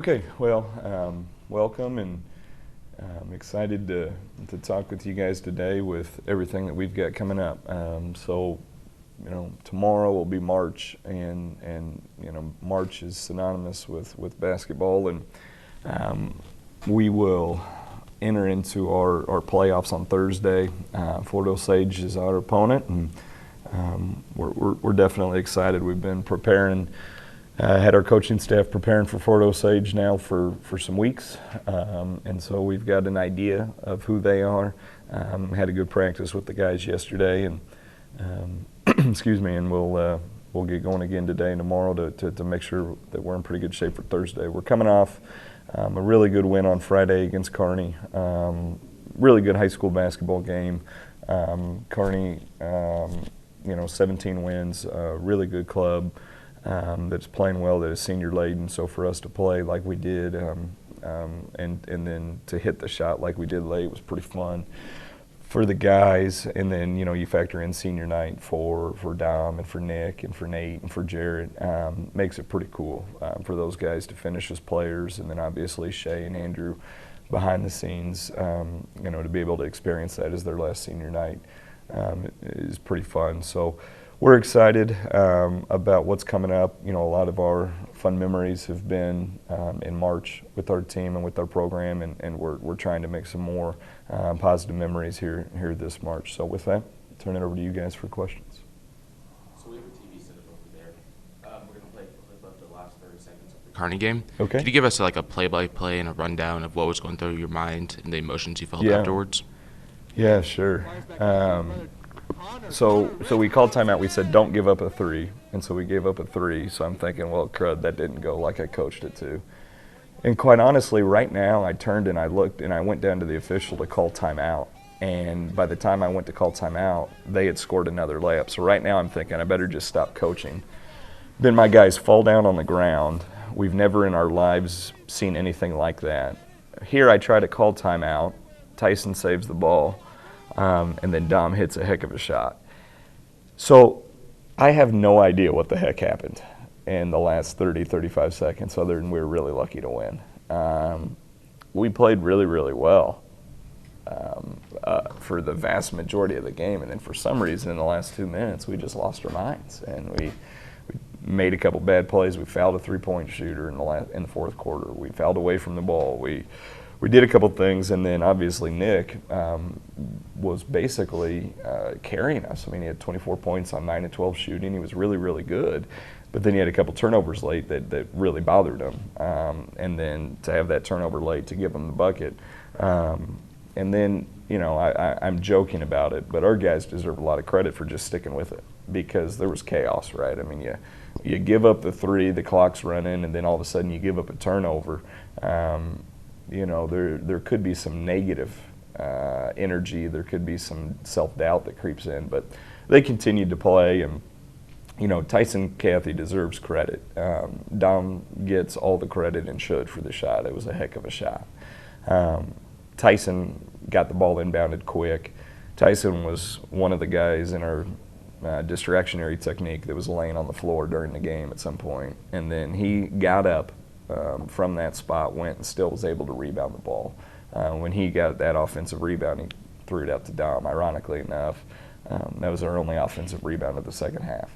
Okay, well, welcome, and I'm excited to talk with you guys today with everything that we've got coming up. Tomorrow will be March, and March is synonymous with basketball, and we will enter into our playoffs on Thursday. Fort Osage is our opponent, and we're definitely excited. We've been preparing. Had our coaching staff preparing for Fort Osage now for some weeks, and so we've got an idea of who they are. Had a good practice with the guys yesterday, and excuse me, and we'll get going again today and tomorrow to make sure that we're in pretty good shape for Thursday. We're coming off a really good win on Friday against Kearney. Really good high school basketball game. Kearney, 17 wins, really good club. That's playing well, that is senior laden. So for us to play like we did, and then to hit the shot like we did late was pretty fun for the guys. And then you factor in senior night for Dom and for Nick and for Nate and for Jared, makes it pretty cool for those guys to finish as players. And then obviously Shay and Andrew behind the scenes, to be able to experience that as their last senior night is pretty fun. So we're excited about what's coming up. A lot of our fun memories have been in March with our team and with our program, and we're trying to make some more positive memories here this March. So with that, turn it over to you guys for questions. So we have a TV set up over there. We're going to play a clip of the last 30 seconds of the Kearney game. Okay. Could you give us a play-by-play and a rundown of what was going through your mind and the emotions you felt afterwards? Yeah, sure. So we called timeout. We said, don't give up a three. And so we gave up a three. So I'm thinking, well, crud, that didn't go like I coached it to. And quite honestly, right now, I turned and I looked and I went down to the official to call timeout. And by the time I went to call timeout, they had scored another layup. So right now I'm thinking I better just stop coaching. Then my guys fall down on the ground. We've never in our lives seen anything like that. Here I try to call timeout. Tyson saves the ball. And then Dom hits a heck of a shot. So I have no idea what the heck happened in the last 30, 35 seconds, other than we were really lucky to win. We played really, really well for the vast majority of the game, and then for some reason in the last 2 minutes we just lost our minds, and we made a couple bad plays. We fouled a three-point shooter in the fourth quarter. We fouled away from the ball. We did a couple things, and then obviously Nick was basically carrying us. I mean, he had 24 points on 9 of 12 shooting. He was really, really good. But then he had a couple turnovers late that really bothered him. And then to have that turnover late to give him the bucket. And then, I'm joking about it, but our guys deserve a lot of credit for just sticking with it because there was chaos, right? I mean, you give up the three, the clock's running, and then all of a sudden you give up a turnover. There could be some negative energy. There could be some self-doubt that creeps in, but they continued to play, and Tyson Cathy deserves credit. Dom gets all the credit and should for the shot. It was a heck of a shot. Tyson got the ball inbounded quick. Tyson was one of the guys in our distractionary technique that was laying on the floor during the game at some point, and then he got up from that spot, went and still was able to rebound the ball. When he got that offensive rebound, he threw it out to Dom. Ironically enough, that was our only offensive rebound of the second half.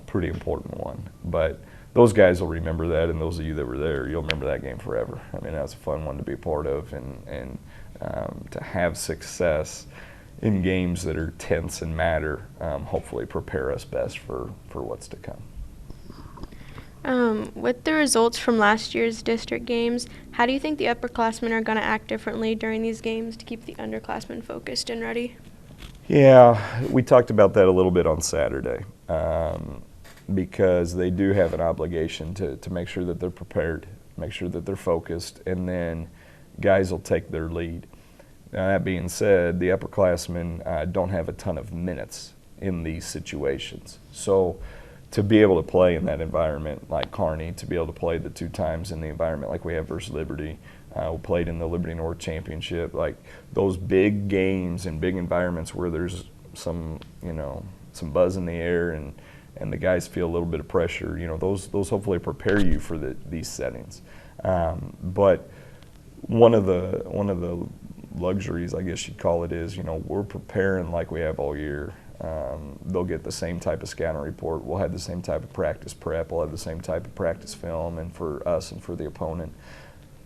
Pretty important one. But those guys will remember that, and those of you that were there, you'll remember that game forever. I mean, that was a fun one to be a part of, and to have success in games that are tense and matter, hopefully prepare us best for what's to come. With the results from last year's district games, how do you think the upperclassmen are going to act differently during these games to keep the underclassmen focused and ready? Yeah, we talked about that a little bit on Saturday because they do have an obligation to make sure that they're prepared, make sure that they're focused, and then guys will take their lead. Now, that being said, the upperclassmen don't have a ton of minutes in these situations. So to be able to play in that environment like Kearney, to be able to play the 2 times in the environment like we have versus Liberty, we played in the Liberty North Championship, like those big games and big environments where there's some buzz in the air and the guys feel a little bit of pressure, those hopefully prepare you for these settings. But one of the luxuries, I guess you'd call it, is, we're preparing like we have all year. They'll get the same type of scouting report. We'll have the same type of practice prep. We'll have the same type of practice film, and for us and for the opponent.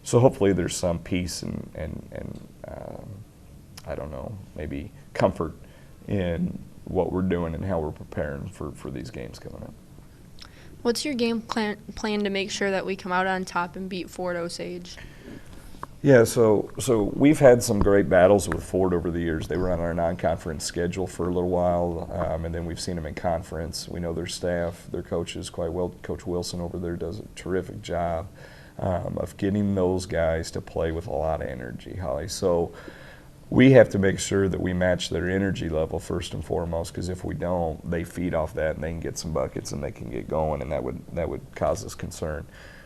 So hopefully there's some peace and I don't know, maybe comfort in what we're doing and how we're preparing for these games coming up. What's your game plan to make sure that we come out on top and beat Fort Osage? Yeah, so we've had some great battles with Ford over the years. They were on our non-conference schedule for a little while, and then we've seen them in conference. We know their staff, their coaches quite well. Coach Wilson over there does a terrific job of getting those guys to play with a lot of energy, Holly. So we have to make sure that we match their energy level first and foremost, because if we don't, they feed off that and they can get some buckets and they can get going, and that would cause us concern.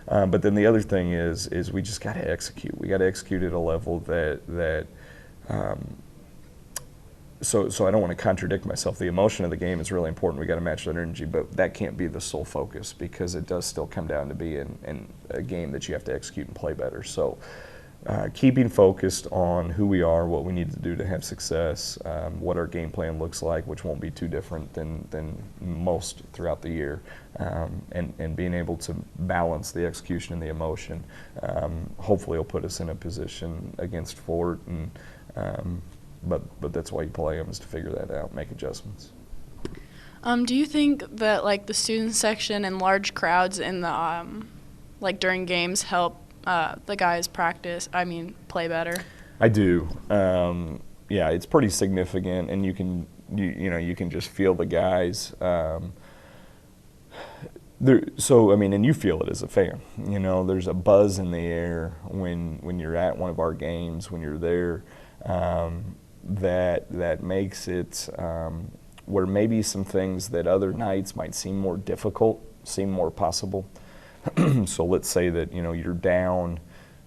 But then the other thing is we just got to execute. We got to execute at a level that so I don't want to contradict myself. The emotion of the game is really important. We got to match that energy, but that can't be the sole focus, because it does still come down to being in a game that you have to execute and play better. So keeping focused on who we are, what we need to do to have success, what our game plan looks like, which won't be too different than most throughout the year, and being able to balance the execution and the emotion. Hopefully, will put us in a position against Fort, and but that's why you play them, is to figure that out, make adjustments. Do you think that the student section and large crowds in the during games help the guys play better? I do. Yeah, it's pretty significant, and you can just feel the guys. And you feel it as a fan. There's a buzz in the air when you're at one of our games, when you're there, that makes it where maybe some things that other nights might seem more difficult seem more possible. So let's say that you're down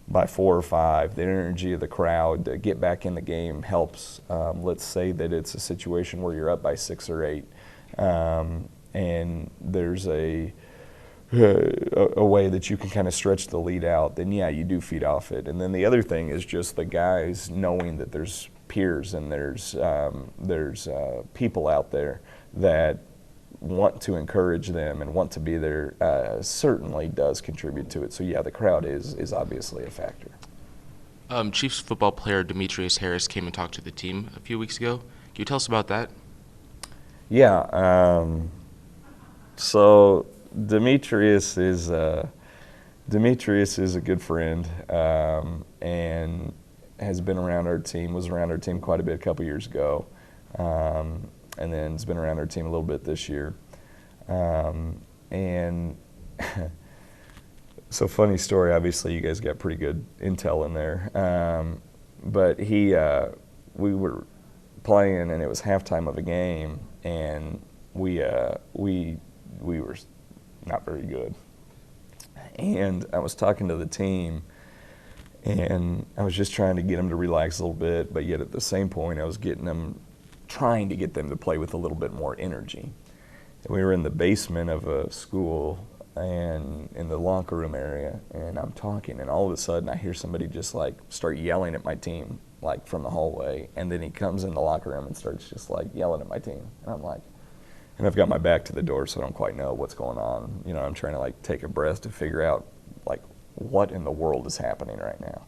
by 4 or 5. The energy of the crowd to get back in the game helps. Let's say that it's a situation where you're up by 6 or 8, and there's a way that you can kind of stretch the lead out. Then yeah, you do feed off it. And then the other thing is just the guys knowing that there's peers and there's people out there that want to encourage them and want to be there, certainly does contribute to it. So yeah, the crowd is obviously a factor. Chiefs football player Demetrius Harris came and talked to the team a few weeks ago. Can you tell us about that? Yeah. So Demetrius is a good friend, and has been around our team. Was around our team quite a bit a couple years ago. And then has been around our team a little bit this year. And so funny story, obviously you guys got pretty good intel in there. But we were playing, and it was halftime of a game, and we were not very good. And I was talking to the team, and I was just trying to get them to relax a little bit, but yet at the same point I was trying to get them to play with a little bit more energy. And we were in the basement of a school and in the locker room area, and I'm talking, and all of a sudden I hear somebody just start yelling at my team from the hallway, and then he comes in the locker room and starts just yelling at my team, and I'm and I've got my back to the door, so I don't quite know what's going on. I'm trying to take a breath to figure out what in the world is happening right now.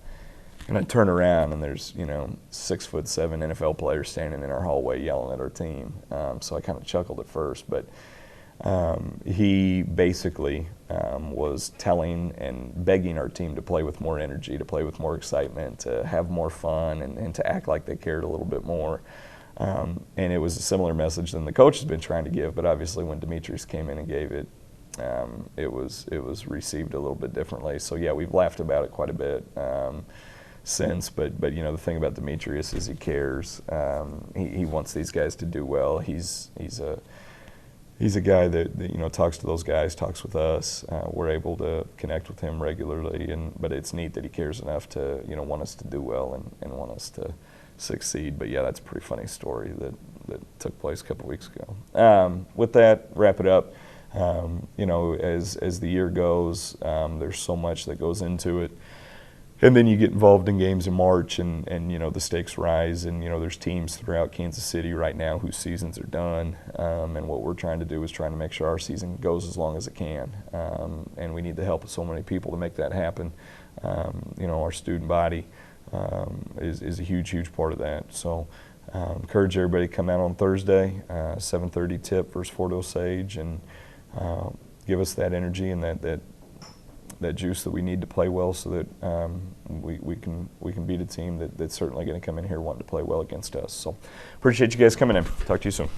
And I turn around, and there's 6'7" NFL players standing in our hallway yelling at our team. So I kind of chuckled at first, but he basically was telling and begging our team to play with more energy, to play with more excitement, to have more fun, and to act like they cared a little bit more. And it was a similar message than the coach has been trying to give, but obviously when Demetrius came in and gave it, it was received a little bit differently. So yeah, we've laughed about it quite a bit since, but the thing about Demetrius is he cares. He wants these guys to do well. He's a guy that talks to those guys, talks with us. We're able to connect with him regularly, but it's neat that he cares enough to want us to do well and want us to succeed. But yeah, that's a pretty funny story that took place a couple weeks ago. With that, wrap it up. you know, as the year goes, there's so much that goes into it. And then you get involved in games in March, and you know, the stakes rise, and you know, there's teams throughout Kansas City right now whose seasons are done, and what we're trying to do is trying to make sure our season goes as long as it can, and we need the help of so many people to make that happen. You know, our student body is a huge part of that. So encourage everybody to come out on Thursday, 7:30 tip versus Fort Osage, and give us that energy and that juice that we need to play well, so that we can beat a team that's certainly going to come in here wanting to play well against us. So appreciate you guys coming in. Talk to you soon.